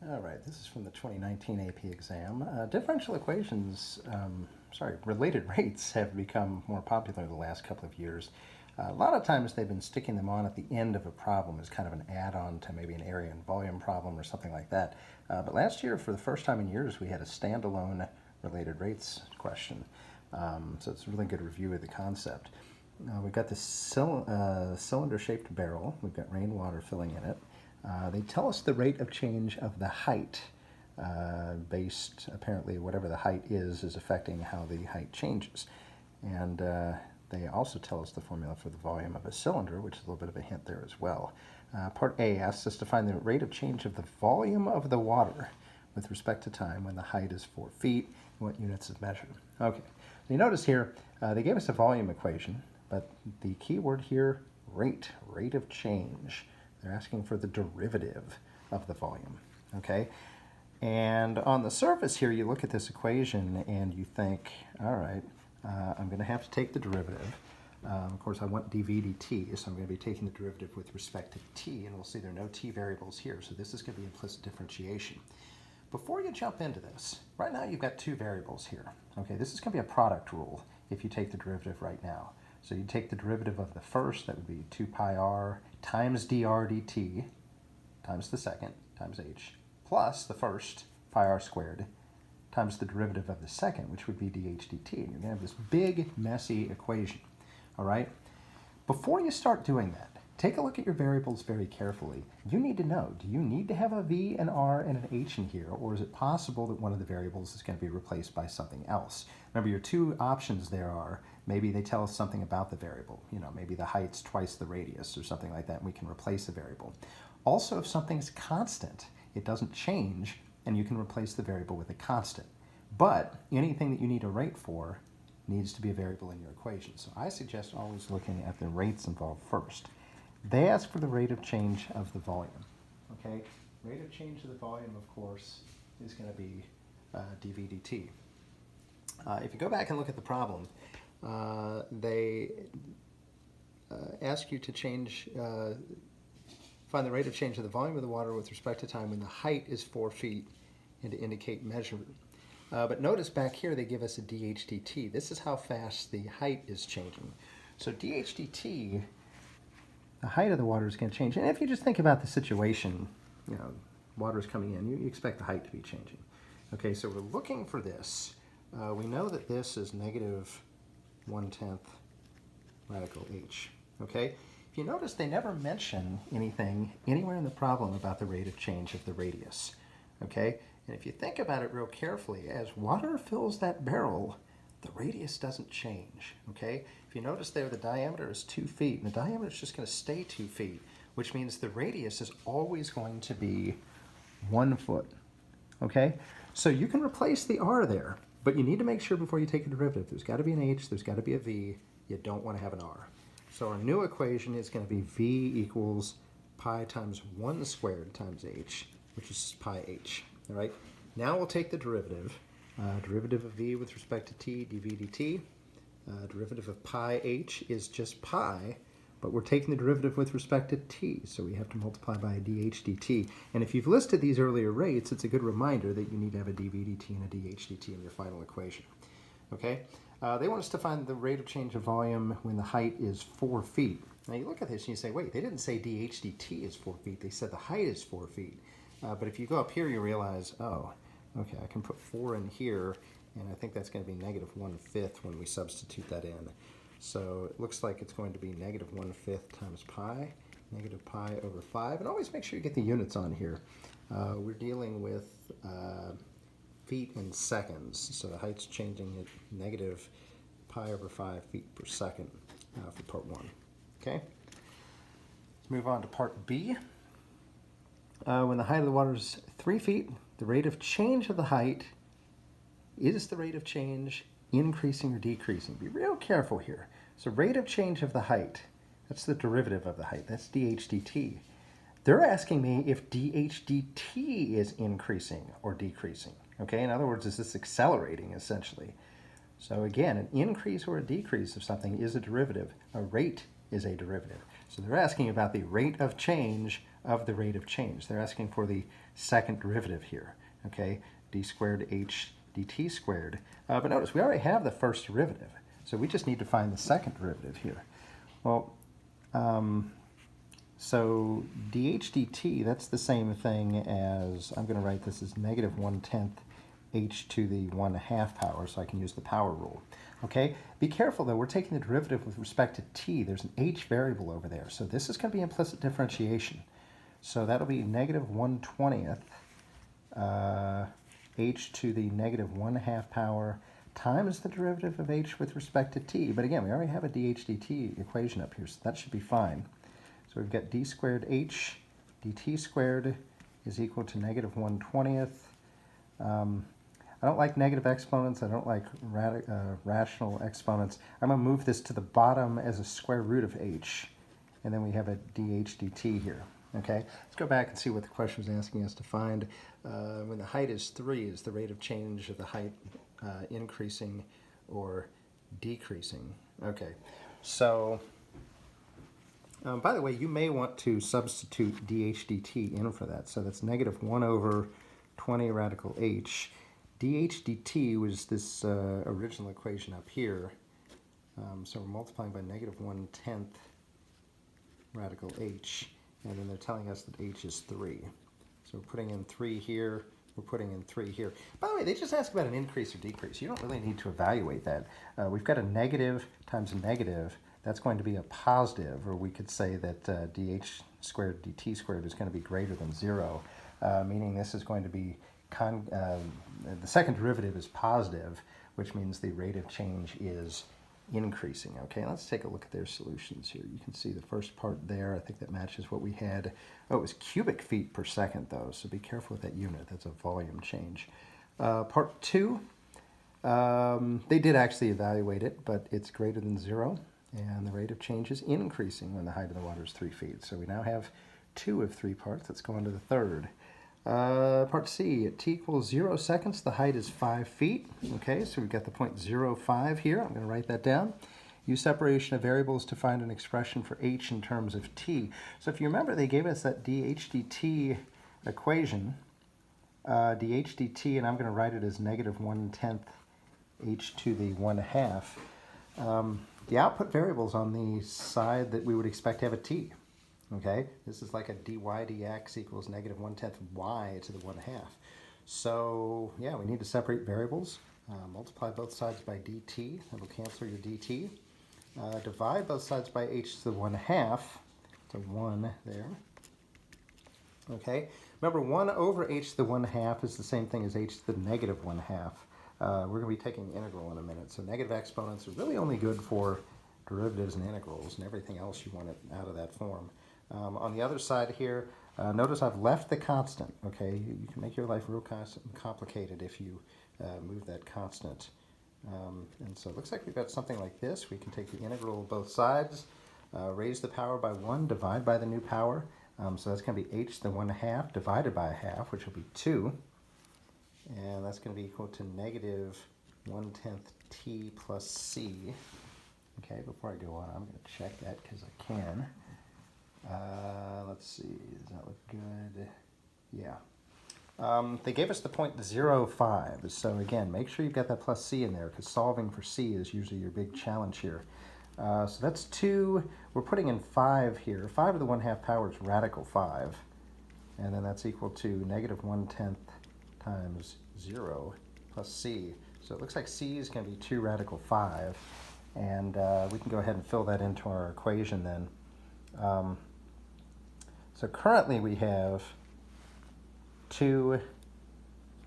All right, this is from the 2019 AP exam. Differential equations, related rates have become more popular the last couple of years. A lot of times they've been sticking them on at the end of a problem as kind of an add-on to maybe an area and volume problem or something like that. But last year, for the first time in years, we had a standalone related rates question. So it's a really good review of the concept. We've got this cylinder-shaped barrel. We've got rainwater filling in it. They tell us the rate of change of the height, based, apparently, whatever the height is affecting how the height changes. And they also tell us the formula for the volume of a cylinder, which is a little bit of a hint there as well. Part A asks us to find the rate of change of the volume of the water with respect to time when the height is 4 feet, and what units is measured. Okay, so you notice here, they gave us a volume equation, but the key word here, rate of change. They're asking for the derivative of the volume, okay? And on the surface here, you look at this equation and you think, all right, I'm going to have to take the derivative. Of course, I want dv dt, so I'm going to be taking the derivative with respect to t, and we'll see there are no t variables here, so this is going to be implicit differentiation. Before you jump into this, right now you've got two variables here. Okay, this is going to be a product rule if you take the derivative right now. So you take the derivative of the first, that would be 2 pi r times dr dt times the second times h plus the first pi r squared times the derivative of the second, which would be dh dt. And you're going to have this big, messy equation, all right? Before you start doing that, take a look at your variables very carefully. You need to know, do you need to have a v, an r, and an h in here, or is it possible that one of the variables is going to be replaced by something else? Remember, your two options there are, maybe they tell us something about the variable. You know, maybe the height's twice the radius or something like that, and we can replace the variable. Also, if something's constant, it doesn't change, and you can replace the variable with a constant. But anything that you need a rate for needs to be a variable in your equation. So I suggest always looking at the rates involved first. They ask for the rate of change of the volume, okay? Rate of change of the volume, of course, is going to be dv dt. If you go back and look at the problem, they ask you to find the rate of change of the volume of the water with respect to time when the height is 4 feet and to indicate measurement. But notice back here they give us a dh dt. This is how fast the height is changing. So dh dt, the height of the water is going to change. And if you just think about the situation, you know, water is coming in, you expect the height to be changing. Okay, so we're looking for this. We know that this is negative 1/10 radical h. Okay? If you notice, they never mention anything anywhere in the problem about the rate of change of the radius. Okay? And if you think about it real carefully, as water fills that barrel, the radius doesn't change, okay? If you notice there, the diameter is 2 feet, and the diameter is just going to stay 2 feet, which means the radius is always going to be 1 foot, okay? So you can replace the r there, but you need to make sure before you take a derivative, there's got to be an h, there's got to be a v, you don't want to have an r. So our new equation is going to be v equals pi times 1 squared times h, which is pi h, all right? Now we'll take the derivative. Derivative of v with respect to t, dv dt. Derivative of pi h is just pi, but we're taking the derivative with respect to t, so we have to multiply by a dh dt. And if you've listed these earlier rates, it's a good reminder that you need to have a dv dt and a dh dt in your final equation. Okay? They want us to find the rate of change of volume when the height is 4 feet. Now you look at this and you say, wait, they didn't say dh dt is 4 feet, they said the height is 4 feet. But if you go up here, you realize, oh, okay, I can put 4 in here, and I think that's going to be negative 1/5 when we substitute that in. So it looks like it's going to be negative 1/5 times pi, negative pi over 5. And always make sure you get the units on here. We're dealing with feet and seconds, so the height's changing at negative pi over 5 feet per second for part 1. Okay? Let's move on to part B. When the height of the water is 3 feet, the rate of change of the height is the rate of change increasing or decreasing. Be real careful here. So rate of change of the height, that's the derivative of the height, that's dh dt. They're asking me if dh dt is increasing or decreasing. Okay, in other words, is this accelerating essentially? So again, an increase or a decrease of something is a derivative. A rate is a derivative. So they're asking about the rate of change of the rate of change. They're asking for the second derivative here, okay? D squared h dt squared. But notice, we already have the first derivative, so we just need to find the second derivative here. Well, so dh dt, that's the same thing as, I'm going to write this as negative 1/10 h to the 1/2 power, so I can use the power rule. Okay, be careful though, we're taking the derivative with respect to t. There's an h variable over there, so this is going to be implicit differentiation. So that'll be negative 1/20 h to the negative 1/2 power times the derivative of h with respect to t. But again, we already have a dh dt equation up here, so that should be fine. So we've got d squared h dt squared is equal to negative 1/20. I don't like negative exponents. I don't like rational exponents. I'm going to move this to the bottom as a square root of h. And then we have a dh dt here. Okay, let's go back and see what the question was asking us to find. When the height is 3, is the rate of change of the height increasing or decreasing? Okay, so by the way, you may want to substitute dh dt in for that. So that's negative 1/20 radical h. dh dt was this original equation up here. So we're multiplying by negative 1/10 radical h. And then they're telling us that h is 3. So we're putting in 3 here, we're putting in 3 here. By the way, they just ask about an increase or decrease. You don't really need to evaluate that. We've got a negative times a negative. That's going to be a positive, or we could say that dh squared dt squared is going to be greater than 0, meaning this is going to be, the second derivative is positive, which means the rate of change is increasing. Okay, let's take a look at their solutions here. You can see the first part there. I think that matches what we had. Oh, it was cubic feet per second though, so be careful with that unit. That's a volume change. Part 2, they did actually evaluate it, but it's greater than 0, and the rate of change is increasing when the height of the water is 3 feet. So we now have 2 of 3 parts. Let's go on to the third. Part C, at t equals 0 seconds, the height is 5 feet. Okay, so we've got the point 0.5 here. I'm going to write that down. Use separation of variables to find an expression for h in terms of t. So if you remember, they gave us that dh dt equation, dh dt, and I'm going to write it as negative 1/10 h to the 1/2. The output variables on the side that we would expect to have a t. Okay, this is like a dy dx equals negative 1/10 y to the 1/2. So yeah, we need to separate variables. Multiply both sides by dt. That'll cancel your dt. Divide both sides by h to the 1/2. So 1 there. Okay, remember 1 over h to the 1/2 is the same thing as h to the negative 1/2. We're going to be taking the integral in a minute. So negative exponents are really only good for derivatives and integrals, and everything else you want it out of that form. On the other side here, notice I've left the constant, okay? You can make your life real complicated if you move that constant. And so it looks like we've got something like this. We can take the integral of both sides, raise the power by 1, divide by the new power. So that's going to be h to the 1/2 divided by 1/2, which will be 2. And that's going to be equal to negative 1/10 t plus c. Okay, before I go on, I'm going to check that because I can. Let's see, does that look good? Yeah. They gave us the point 0.5, so again, make sure you've got that plus c in there, because solving for c is usually your big challenge here. So that's 2, we're putting in 5 here. 5 to the 1/2 power is radical 5, and then that's equal to negative 1/10 times 0 plus c. So it looks like c is going to be 2 radical 5, and we can go ahead and fill that into our equation then. So currently we have 2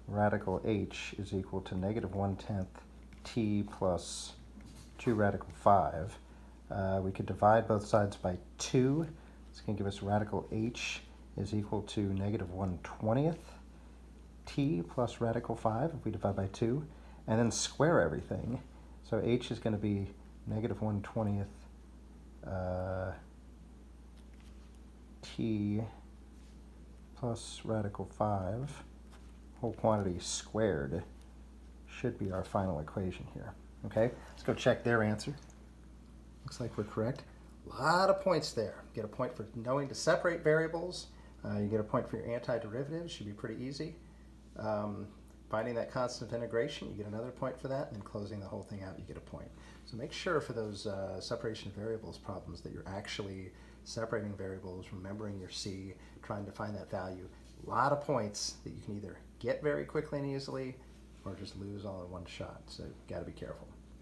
radical h is equal to negative 1/10 t plus 2 radical 5. We could divide both sides by 2. It's going to give us radical h is equal to negative 1/20 t plus radical 5 if we divide by 2, and then square everything. So h is going to be negative 1/20 t plus radical 5 whole quantity squared should be our final equation here. Okay, let's go check their answer. Looks like we're correct. A lot of points there. Get a point for knowing to separate variables, You get a point for your antiderivative, should be pretty easy. Finding that constant of integration, you get another point for that, and then closing the whole thing out, you get a point. So make sure for those separation of variables problems that you're actually separating variables, remembering your C, trying to find that value. A lot of points that you can either get very quickly and easily or just lose all in one shot. So you've got to be careful.